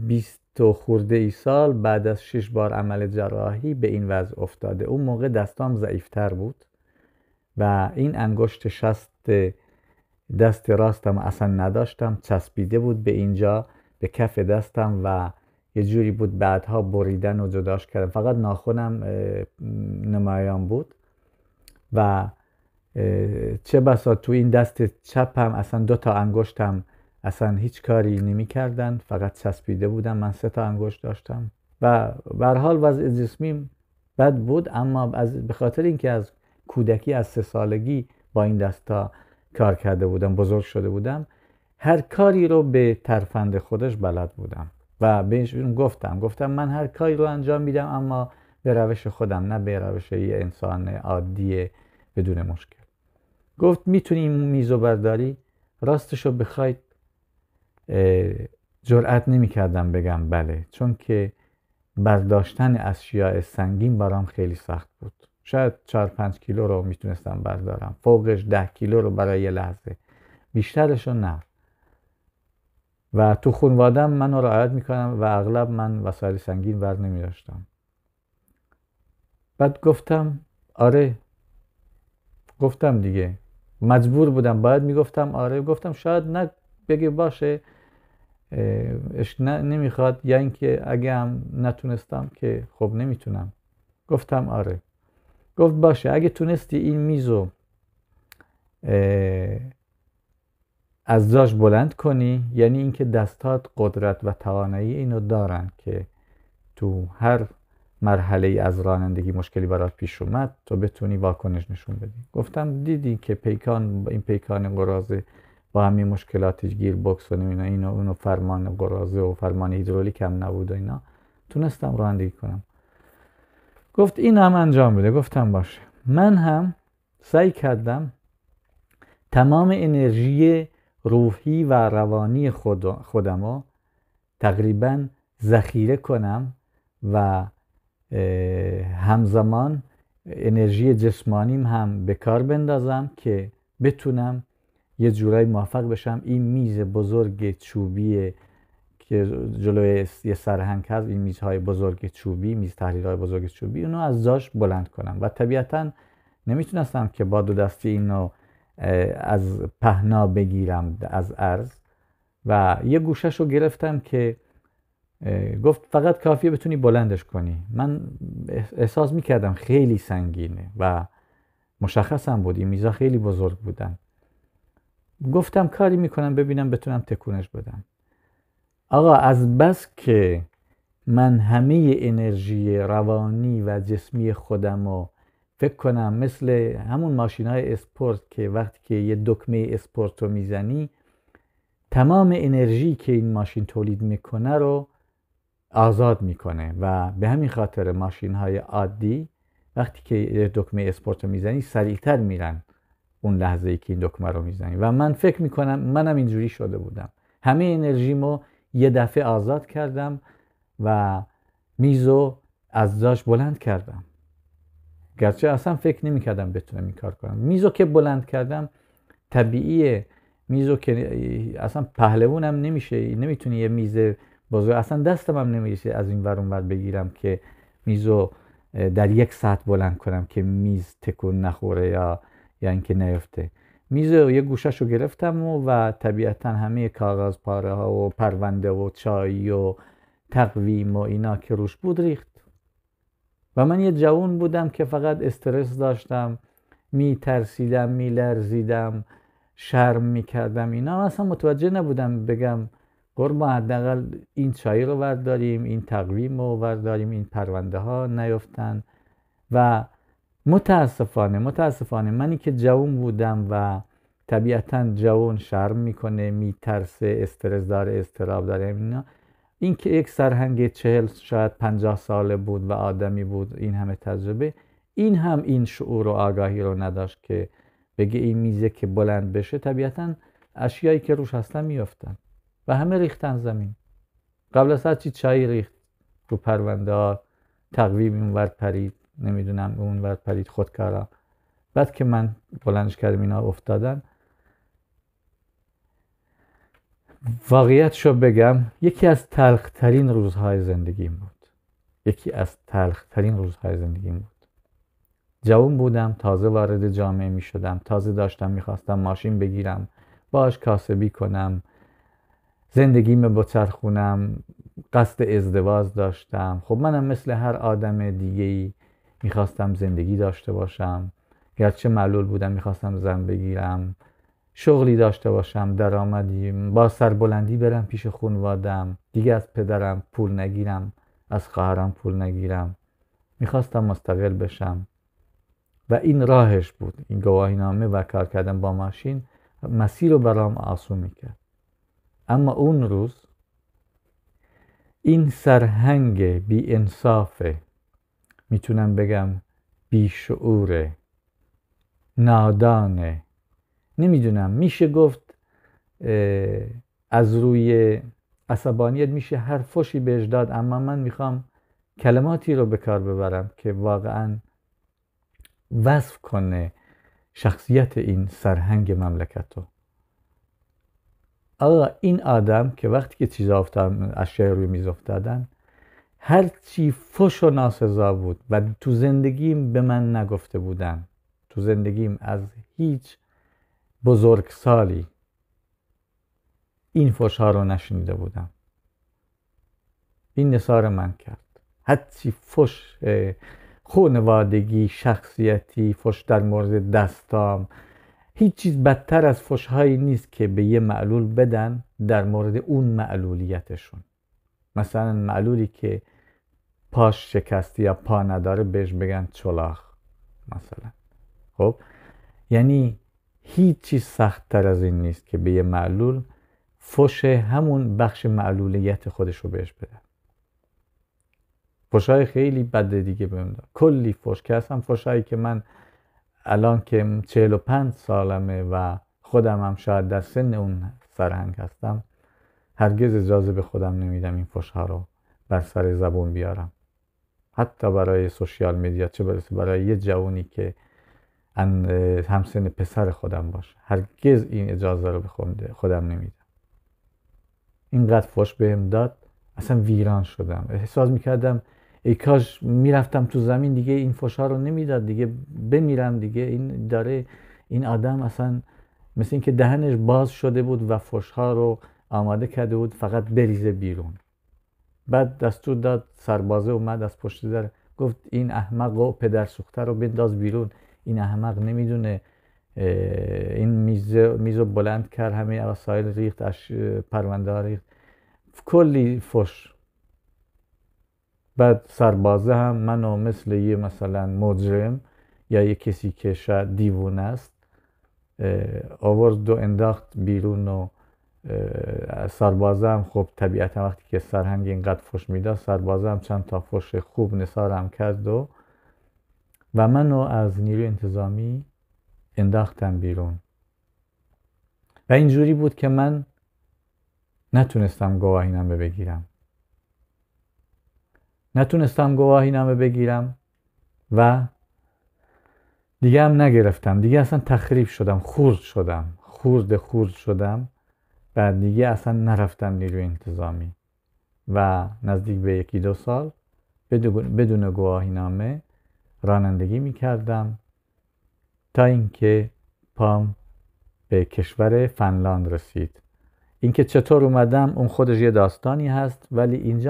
20 و خورده ای سال بعد از 6 بار عمل جراحی به این وضع افتاده. اون موقع دستام ضعیفتر بود و این انگشت شست دست راستم اصلا نداشتم، چسبیده بود به اینجا به کف دستم و یه جوری بود بعدها بریدن و جداش کردم. فقط ناخنم نمایان بود و چه بسا تو این دست چپم اصلا 2 تا انگشتم اصلا هیچ کاری نمی کردن، فقط چسبیده بودم. من 3 تا انگشت داشتم و به هر حال وضع جسمی بد بود، اما به خاطر اینکه از کودکی از 3 سالگی با این دستا کار کرده بودم، بزرگ شده بودم، هر کاری رو به ترفند خودش بلد بودم و بهشون گفتم من هر کاری رو انجام میدم اما به روش خودم، نه به روش یه انسان عادی بدون مشکل. گفت میتونی این میزو برداری؟ راستشو بخواید جرئت نمی‌کردم بگم بله، چون که برداشتن اشیاء سنگین برام خیلی سخت بود. شاید 4-5 کیلو رو میتونستم بردارم، فوقش 10 کیلو رو برای یه لحظه، بیشترشو نه. و تو خانواده‌ام منو رعایت میکنم و اغلب من وسایل سنگین ور نمیداشتم. بعد گفتم آره، گفتم دیگه مجبور بودم، باید میگفتم آره. گفتم شاید نه بگه باشه نمیخواد، یا اینکه اگه هم نتونستم که خب نمیتونم. گفتم آره. گفت باشه اگه تونستی این میزو از جاش بلند کنی، یعنی اینکه دستات قدرت و توانایی اینو دارن که تو هر مرحله از رانندگی مشکلی برات پیش اومد تو بتونی واکنش نشون بدی. گفتم دیدی که این پیکان قراضه با همین مشکلاتش، گیر بوکس و اینو اونو، فرمان قراضه و فرمان هیدرولیک هم نبود و اینا، تونستم رانندگی کنم. گفت این هم انجام بده. گفتم باشه. من هم سعی کردم تمام انرژی روحی و روانی خودمو تقریبا ذخیره کنم و همزمان انرژی جسمانیم هم به کار بندازم که بتونم یه جورایی موفق بشم این میز بزرگ چوبی که جلوی یه سرهنگ هست، این میزهای بزرگ چوبی، میز تحریرهای بزرگ چوبی، اونو از جاش بلند کنم. و طبیعتا نمیتونستم که با 2 دستی اینو از پهنا بگیرم از عرض و یه گوشش رو گرفتم که گفت فقط کافیه بتونی بلندش کنی. من احساس میکردم خیلی سنگینه و مشخصم بود این میزا خیلی بزرگ بودن. گفتم کاری میکنم ببینم بتونم تکونش بدم. آقا از بس که من همه انرژی روانی و جسمی خودم رو فکر کنم مثل همون ماشین های اسپورت که وقتی که یه دکمه اسپورت رو میزنی تمام انرژی که این ماشین تولید میکنه رو آزاد میکنه و به همین خاطر ماشین های عادی وقتی که یه دکمه اسپورت رو میزنی سریعتر میرن اون لحظه ای که این دکمه رو میزنی. و من فکر میکنم منم اینجوری شده بودم، همه انرژیمو یه دفعه آزاد کردم و میزو از جاش بلند کردم، گرچه اصلا فکر نمیکردم بتونم این کار کنم. میزو که بلند کردم طبیعیه، میزو که اصلا پهلوونم نمیشه، نمیتونی یه میز بزرگ، اصلا دستم هم نمیشه از این ور اون ور بگیرم که میزو در 1 ساعت بلند کنم که میز تکون نخوره یا اینکه نیفته. میزو یه گوشش رو گرفتم و طبیعتا همه کاغذ پاره ها و پرونده و چای و تقویم و اینا که روش بود ریخت. و من یه جوان بودم که فقط استرس داشتم، میترسیدم، میلرزیدم، شرم میکردم، اینا اصلا متوجه نبودم بگم قربان حداقل این چای رو برداریم، این تقویم رو برداریم، این پرونده ها نیفتن. و متاسفانه منی که جوان بودم و طبیعتا جوان شرم میکنه، میترسه، استرس داره، استراب داره، اینا، این که یک سرهنگ 40 شاید 50 ساله بود و آدمی بود این همه تجربه، این هم این شعور و آگاهی رو نداشت که بگه این میزه که بلند بشه طبیعتا اشیایی که روش هستن میافتن و همه ریختن زمین. قبل از هر چی چای ریخت رو پرونده ها، تقویم اونور پرید، نمیدونم اونور پرید، خودکارا. بعد که من بلندش کردم اینا افتادن. واقعیتشو بگم یکی از تلخترین روزهای زندگیم بود. جوان بودم، تازه وارد جامعه می شدم، تازه میخواستم ماشین بگیرم، باش کاسبی کنم، زندگیمو بچرخونم، قصد ازدواج داشتم. خب منم مثل هر آدم دیگه‌ای میخواستم زندگی داشته باشم، گرچه معلول بودم میخواستم زن بگیرم، شغلی داشته باشم، درآمدی، با سربلندی برم پیش خانوادم، دیگه از پدرم پول نگیرم، از خواهرم پول نگیرم، میخواستم مستقل بشم و این راهش بود. این گواهینامه و کار کردن با ماشین مسیر رو برام آسون میکرد. اما اون روز این سرهنگ بی انصافه، میتونم بگم بی شعوره، نادانه، نمیدونم، میشه گفت از روی عصبانیت میشه هر فحشی بهش داد، اما من میخوام کلماتی رو به کار ببرم که واقعا وصف کنه شخصیت این سرهنگ مملکتو. آقا این آدم که وقتی که چیزا افتاد، اشیاء روی میز افتادن، هر چی فحش و ناسزا بود و تو زندگیم به من نگفته بودن، تو زندگیم از هیچ بزرگسالی این فحش ها رو نشنیده بودم، این نثار من کرد. هر چی فحش خانوادگی، شخصیتی، فحش در مورد دستام، هیچ چیز بدتر از فحش هایی نیست که به یه معلول بدن در مورد اون معلولیتشون. مثلا معلولی که پاش شکسته یا پا نداره بهش بگن چلاخ مثلا. خب یعنی هیچ چیز سخت تر از این نیست که به یه معلول فحش همون بخش معلولیت خودش رو بهش بدن. فحش‌های خیلی بده دیگه بهم داد، کلی فحش، که اصلا فحش‌هایی که من الان که 45 سالمه و خودم هم شاید در سن اون سرهنگ هستم، هرگز اجازه به خودم نمیدم این فحش‌ها رو بر سر زبون بیارم، حتی برای سوشیال مدیا، چه برسه برای یه جوانی که همسن پسر خودم باشه. هرگز این اجازه رو به خودم نمیدم. اینقدر فحش بهم داد اصلا ویران شدم، احساس میکردم ای کاش میرفتم تو زمین دیگه این فحش‌ها رو نمیداد، دیگه بمیرم دیگه. این آدم اصلا مثل این که دهنش باز شده بود و فحش‌ها رو آماده کرده بود فقط بریزه بیرون. بعد دستور داد، سربازه اومد از پشت در گفت این احمق و پدر سوخته رو بنداز بیرون. این احمق نمیدونه. این میزو بلند کرد، همه وسایل ریخت، پرونده ها ریخت، کلی فحش. بعد سربازه هم منو مثل یه مثلا مجرم یا یه کسی که شاید دیوونه است آورد و انداخت بیرون. و سربازه هم خب طبیعتا وقتی که سرهنگ اینقدر فحش میداد، سربازه هم چند تا فحش خوب نثارم کرد و منو از نیروی انتظامی انداختن بیرون. و اینجوری بود که من نتونستم گواهینامه بگیرم و دیگه هم نگرفتم. دیگه اصلا تخریب شدم، خورد شدم. بعد دیگه اصلا نرفتم نیروی انتظامی و نزدیک به 1-2 سال بدون گواهینامه رانندگی میکردم تا اینکه پام به کشور فنلاند رسید. اینکه چطور اومدم اون خودش یه داستانی هست، ولی اینجا